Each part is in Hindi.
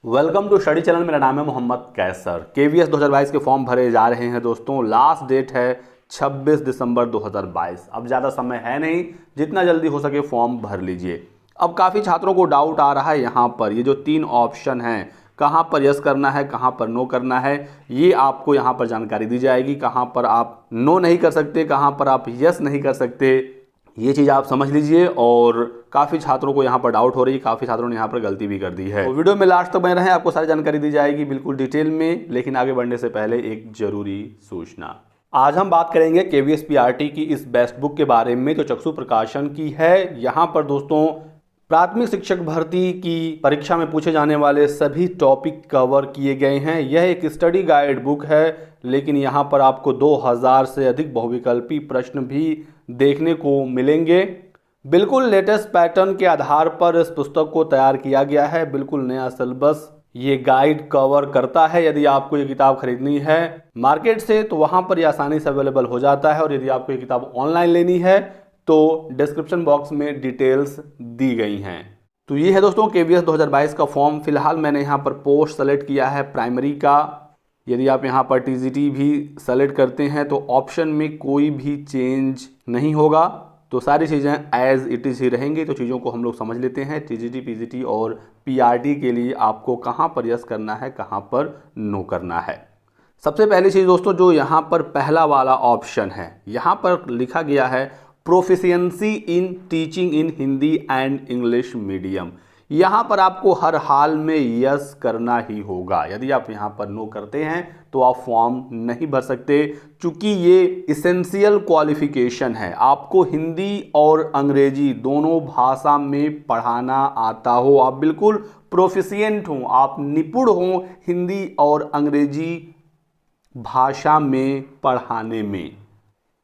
Welcome to study channel. मेरा नाम है मोहम्मद कैसर। केवीएस 2022 के फॉर्म भरे जा रहे हैं दोस्तों। लास्ट डेट है 26 दिसंबर 2022। अब ज़्यादा समय है नहीं, जितना जल्दी हो सके फॉर्म भर लीजिए। अब काफ़ी छात्रों को डाउट आ रहा है यहाँ पर, ये जो 3 ऑप्शन हैं, कहाँ पर यस करना है, कहाँ पर नो करना है, ये आपको यहाँ पर जानकारी दी जाएगी। कहाँ पर आप नो नहीं कर सकते, कहाँ पर आप यस नहीं कर सकते, ये चीज़ आप समझ लीजिए। और काफ़ी छात्रों को यहाँ पर डाउट हो रही है, काफ़ी छात्रों ने यहाँ पर गलती भी कर दी है। तो वीडियो में लास्ट तक बने रहें, आपको सारी जानकारी दी जाएगी बिल्कुल डिटेल में। लेकिन आगे बढ़ने से पहले एक जरूरी सूचना। आज हम बात करेंगे केवीएस पीआरटी की इस बेस्ट बुक के बारे में जो चक्षु प्रकाशन की है। यहाँ पर दोस्तों प्राथमिक शिक्षक भर्ती की परीक्षा में पूछे जाने वाले सभी टॉपिक कवर किए गए हैं। यह एक स्टडी गाइड बुक है, लेकिन यहाँ पर आपको 2000 से अधिक बहुविकल्पी प्रश्न भी देखने को मिलेंगे। बिल्कुल लेटेस्ट पैटर्न के आधार पर इस पुस्तक को तैयार किया गया है। बिल्कुल नया सिलेबस ये गाइड कवर करता है। यदि आपको ये किताब खरीदनी है मार्केट से तो वहाँ पर ये आसानी से अवेलेबल हो जाता है, और यदि आपको ये किताब ऑनलाइन लेनी है तो डिस्क्रिप्शन बॉक्स में डिटेल्स दी गई हैं। तो ये है दोस्तों केवीएस 2022 का फॉर्म। फिलहाल मैंने यहाँ पर पोस्ट सेलेक्ट किया है प्राइमरी का। यदि आप यहाँ पर टीजीटी भी सेलेक्ट करते हैं तो ऑप्शन में कोई भी चेंज नहीं होगा, तो सारी चीज़ें एज इट इज़ ही रहेंगी। तो चीज़ों को हम लोग समझ लेते हैं। टीजीटी, पीजीटी और पीआरटी के लिए आपको कहाँ पर यस करना है, कहाँ पर नो करना है। सबसे पहली चीज़ दोस्तों, जो यहाँ पर पहला वाला ऑप्शन है, यहाँ पर लिखा गया है proficiency in teaching in Hindi and English medium. यहाँ पर आपको हर हाल में यस करना ही होगा। यदि आप यहाँ पर नो करते हैं तो आप फॉर्म नहीं भर सकते, क्योंकि ये इसेंशियल क्वालिफिकेशन है। आपको हिंदी और अंग्रेजी दोनों भाषा में पढ़ाना आता हो, आप बिल्कुल प्रोफिशिएंट हो, आप निपुण हो हिंदी और अंग्रेजी भाषा में पढ़ाने में।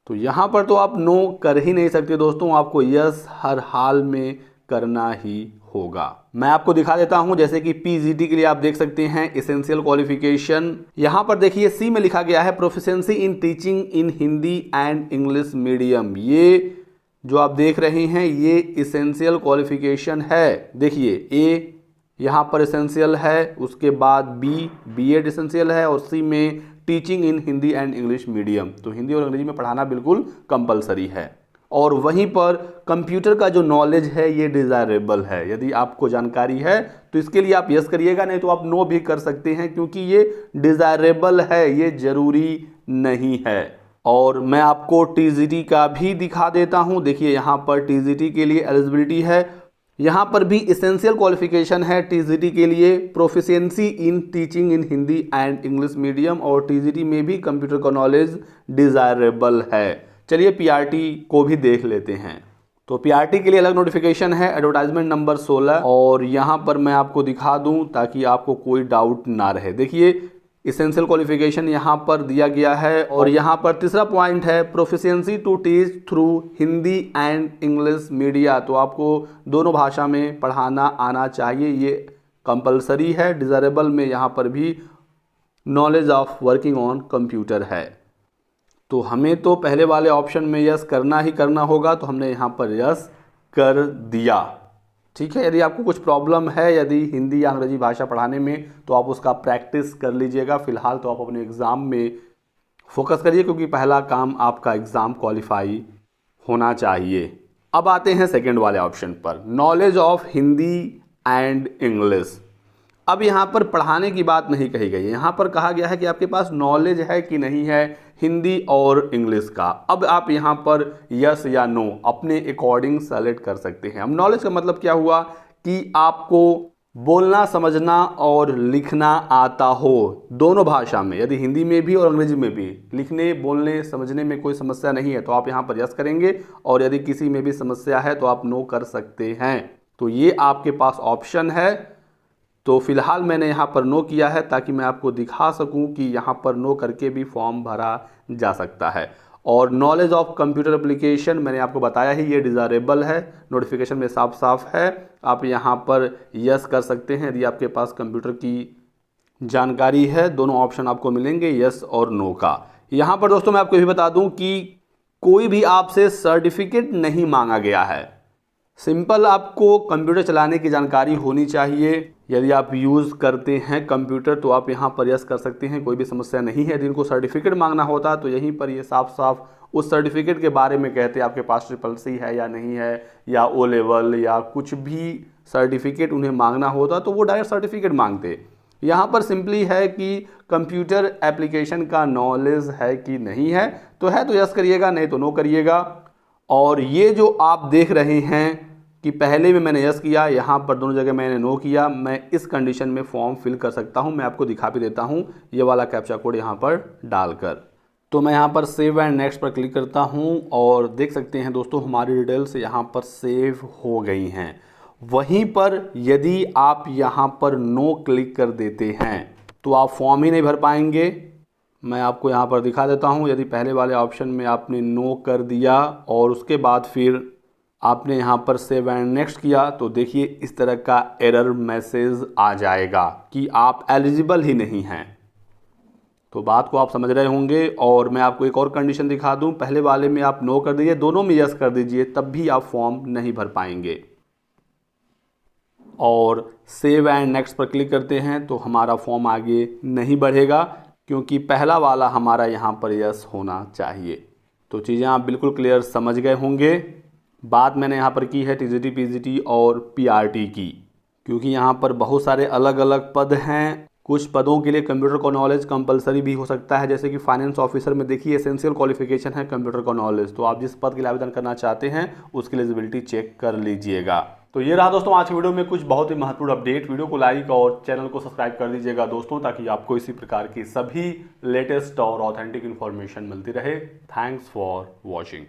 तो यहाँ पर तो आप नो कर ही नहीं सकते दोस्तों, आपको यस हर हाल में करना ही होगा। मैं आपको दिखा देता हूं, जैसे कि पीजीटी के लिए आप देख सकते हैं एसेंशियल क्वालिफिकेशन। यहां पर देखिए सी में लिखा गया है proficiency in teaching in Hindi and English medium. ये जो आप देख रहे हैं ये एसेंशियल क्वालिफिकेशन है। देखिए ए यहाँ पर एसेंशियल है, उसके बाद बीएड एसेंशियल है, और सी में teaching in Hindi and English medium. तो हिंदी और अंग्रेजी में पढ़ाना बिल्कुल कंपलसरी है। और वहीं पर कंप्यूटर का जो नॉलेज है ये डिज़ायरेबल है। यदि आपको जानकारी है तो इसके लिए आप यस करिएगा, नहीं तो आप नो भी कर सकते हैं, क्योंकि ये डिज़ायरेबल है, ये ज़रूरी नहीं है। और मैं आपको टीजीटी का भी दिखा देता हूं। देखिए यहाँ पर टीजीटी के लिए एलिजिबिलिटी है, यहाँ पर भी एसेंशियल क्वालिफिकेशन है टीजीटी के लिए proficiency in teaching in Hindi and English medium, और टीजीटी में भी कंप्यूटर का नॉलेज डिज़ायरेबल है। चलिए पीआरटी को भी देख लेते हैं। तो पीआरटी के लिए अलग नोटिफिकेशन है, एडवर्टाइजमेंट नंबर 16, और यहाँ पर मैं आपको दिखा दूँ ताकि आपको कोई डाउट ना रहे। देखिए एसेंशियल क्वालिफिकेशन यहाँ पर दिया गया है, और यहाँ पर तीसरा पॉइंट है proficiency to teach through Hindi and English media. तो आपको दोनों भाषा में पढ़ाना आना चाहिए, ये कंपलसरी है। डिज़ायरेबल में यहाँ पर भी knowledge of working on computer है। तो हमें तो पहले वाले ऑप्शन में यस करना ही करना होगा, तो हमने यहाँ पर यस कर दिया। ठीक है, यदि आपको कुछ प्रॉब्लम है यदि हिंदी या अंग्रेजी भाषा पढ़ाने में तो आप उसका प्रैक्टिस कर लीजिएगा। फिलहाल तो आप अपने एग्ज़ाम में फोकस करिए, क्योंकि पहला काम आपका एग्ज़ाम क्वालिफाई होना चाहिए। अब आते हैं सेकंड वाले ऑप्शन पर, knowledge of Hindi and English. अब यहाँ पर पढ़ाने की बात नहीं कही गई है, यहाँ पर कहा गया है कि आपके पास नॉलेज है कि नहीं है हिंदी और इंग्लिश का। अब आप यहाँ पर यस या नो अपने अकॉर्डिंग सेलेक्ट कर सकते हैं। अब नॉलेज का मतलब क्या हुआ कि आपको बोलना, समझना और लिखना आता हो दोनों भाषा में, यदि हिंदी में भी और अंग्रेजी में भी। लिखने, बोलने, समझने में कोई समस्या नहीं है तो आप यहाँ पर यस करेंगे, और यदि किसी में भी समस्या है तो आप नो कर सकते हैं। तो ये आपके पास ऑप्शन है। तो फिलहाल मैंने यहाँ पर नो किया है ताकि मैं आपको दिखा सकूं कि यहाँ पर नो करके भी फॉर्म भरा जा सकता है। और नॉलेज ऑफ कंप्यूटर एप्लीकेशन मैंने आपको बताया ही, ये डिज़ायरेबल है, नोटिफिकेशन में साफ साफ है। आप यहाँ पर यस कर सकते हैं यदि आपके पास कंप्यूटर की जानकारी है। दोनों ऑप्शन आपको मिलेंगे यस और नो का। यहाँ पर दोस्तों मैं आपको ये भी बता दूँ कि कोई भी आपसे सर्टिफिकेट नहीं मांगा गया है। सिंपल आपको कंप्यूटर चलाने की जानकारी होनी चाहिए। यदि आप यूज़ करते हैं कंप्यूटर तो आप यहाँ पर यस कर सकते हैं, कोई भी समस्या नहीं है। जिनको सर्टिफिकेट मांगना होता तो यहीं पर ये साफ साफ उस सर्टिफिकेट के बारे में कहते आपके पास CCC है या नहीं है, या O लेवल या कुछ भी सर्टिफिकेट उन्हें मांगना होता तो वो डायरेक्ट सर्टिफिकेट मांगते। यहाँ पर सिंपली है कि कंप्यूटर एप्लीकेशन का नॉलेज है कि नहीं है, तो है तो यस करिएगा, नहीं तो नो करिएगा। और ये जो आप देख रहे हैं कि पहले में मैंने यस किया, यहाँ पर दोनों जगह मैंने नो किया, मैं इस कंडीशन में फॉर्म फिल कर सकता हूँ। मैं आपको दिखा भी देता हूँ ये वाला कैप्चा कोड यहाँ पर डालकर। तो मैं यहाँ पर सेव एंड नेक्स्ट पर क्लिक करता हूँ और देख सकते हैं दोस्तों हमारी डिटेल्स यहाँ पर सेव हो गई हैं। वहीं पर यदि आप यहाँ पर नो क्लिक कर देते हैं तो आप फॉर्म ही नहीं भर पाएंगे। मैं आपको यहाँ पर दिखा देता हूँ। यदि पहले वाले ऑप्शन में आपने नो कर दिया और उसके बाद फिर आपने यहाँ पर सेव एंड नेक्स्ट किया तो देखिए इस तरह का एरर मैसेज आ जाएगा कि आप एलिजिबल ही नहीं हैं। तो बात को आप समझ रहे होंगे। और मैं आपको एक और कंडीशन दिखा दूं, पहले वाले में आप नो कर दीजिए, दोनों में यस कर दीजिए, तब भी आप फॉर्म नहीं भर पाएंगे। और सेव एंड नेक्स्ट पर क्लिक करते हैं तो हमारा फॉर्म आगे नहीं बढ़ेगा, क्योंकि पहला वाला हमारा यहाँ पर यस होना चाहिए। तो चीज़ें आप बिल्कुल क्लियर समझ गए होंगे। बात मैंने यहाँ पर की है TGT PGT और PRT की, क्योंकि यहाँ पर बहुत सारे अलग अलग पद हैं। कुछ पदों के लिए कंप्यूटर का नॉलेज कंपलसरी भी हो सकता है, जैसे कि फाइनेंस ऑफिसर में देखिए एसेंशियल क्वालिफिकेशन है कंप्यूटर का नॉलेज। तो आप जिस पद के लिए आवेदन करना चाहते हैं उसकी एलिजिबिलिटी चेक कर लीजिएगा। तो ये रहा दोस्तों आज की वीडियो में कुछ बहुत ही महत्वपूर्ण अपडेट। वीडियो को लाइक और चैनल को सब्सक्राइब कर दीजिएगा दोस्तों, ताकि आपको इसी प्रकार की सभी लेटेस्ट और ऑथेंटिक इन्फॉर्मेशन मिलती रहे। Thanks for watching.